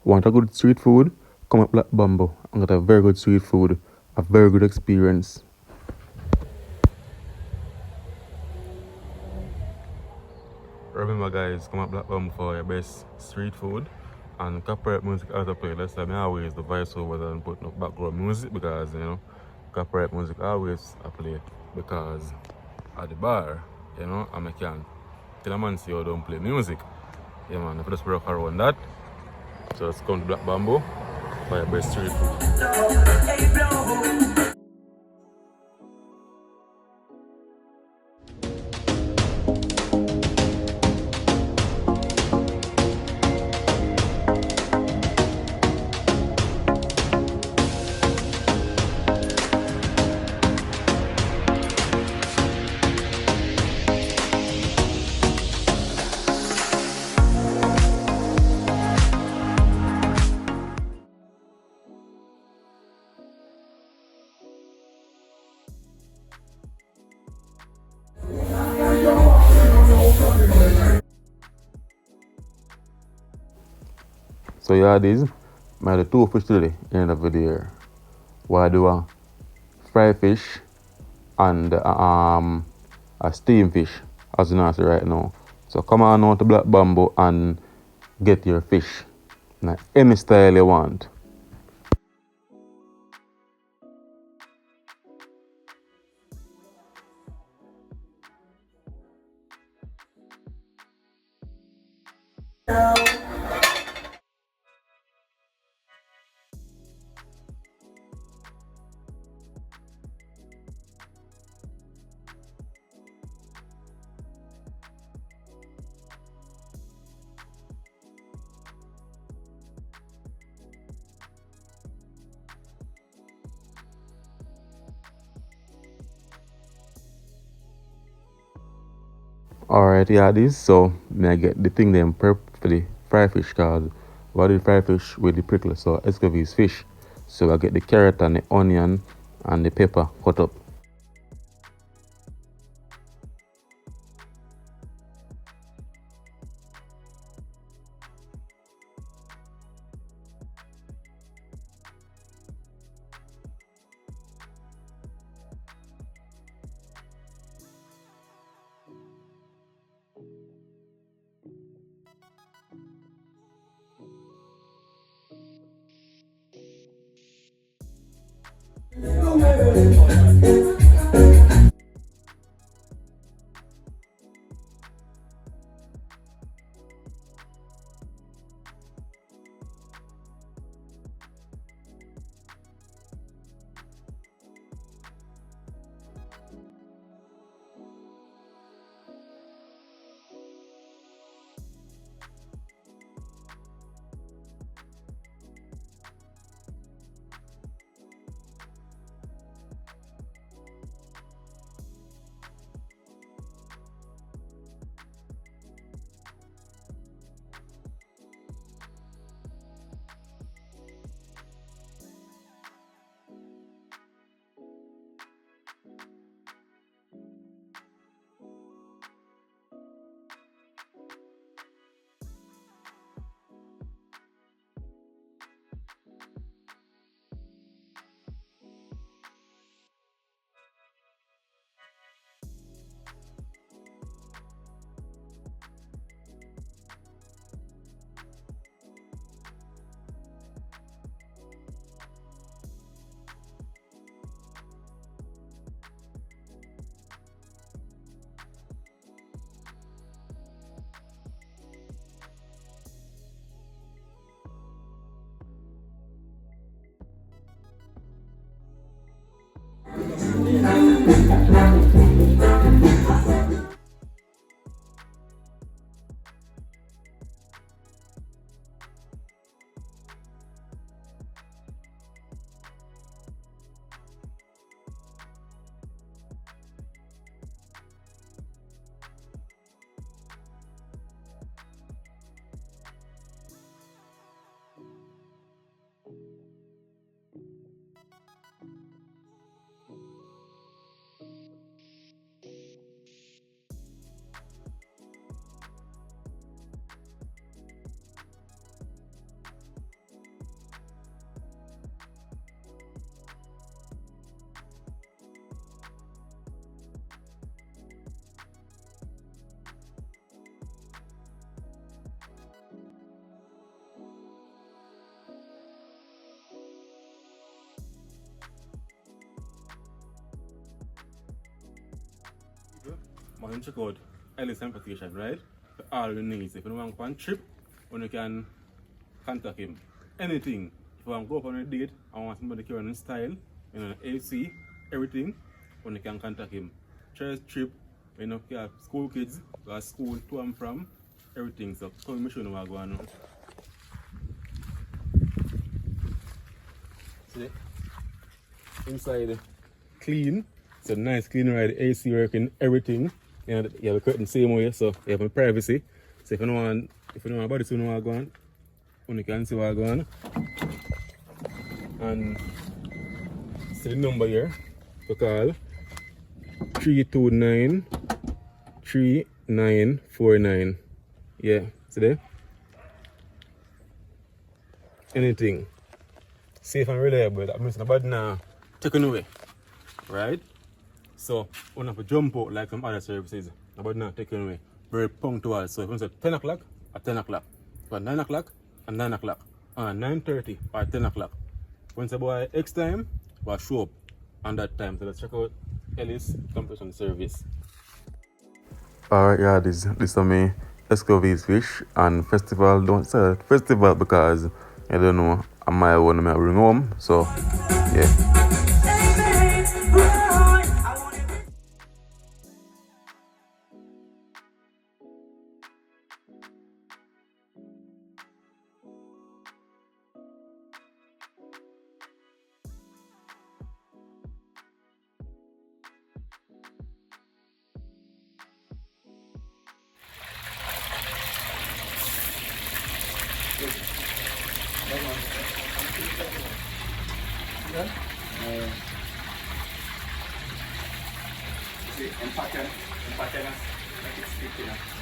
Want a good street food? Come at Black Bamboo and get a very good street food, a very good experience. Remember guys, come at Black Bamboo for your best street food and corporate music as a play. That's why I always the voiceover than putting up background music because corporate music always a play because at the bar, and I can tell a man say you don't play music. Yeah man, if you just work around that. So let's come to Black Bamboo for your best street food. So yeah, these my the two fish today in the video. Why do a fry fish and a steam fish as you know see right now. So come on out to Black Bamboo and get your fish. Now any style you want. Alright, yeah, this so may I get the thing then prep for the fry fish cause what the fry fish with the prickle. So escovitch fish. So I get the carrot and the onion and the pepper cut up. want to check out Ellis Importation, right? For all the needs. If you want to go on a trip, you can contact him. Anything. If you want to go up on a date and want somebody to carry on in style, you know, AC, everything, you can contact him. Church trip, you know, you have school kids, you have school to and from, everything. So come and show you what going on. See? Inside clean. It's a nice clean ride, AC working, everything. You know, you have a curtain same way, so you have a privacy. So if you don't want body to know what go on, you can see what go on. And see the number here to call 329-3949. Yeah, see there? Anything. Safe and reliable. That means nobody now taken away. Right? So, we don't have to jump out like some other services. Nobody now taken away. Very punctual. So, if you say 10 o'clock, at 10 o'clock. If 9 o'clock, at 9 o'clock. 9:30 or 10 o'clock. When say boy X time, we'll show up on that time. So, let's check out Ellis Competition Service. Alright, yeah, this is me. Escovis fish and festival. Don't say festival because I don't know. I might want to bring home. So, yeah. Empatkan, like it's speaking.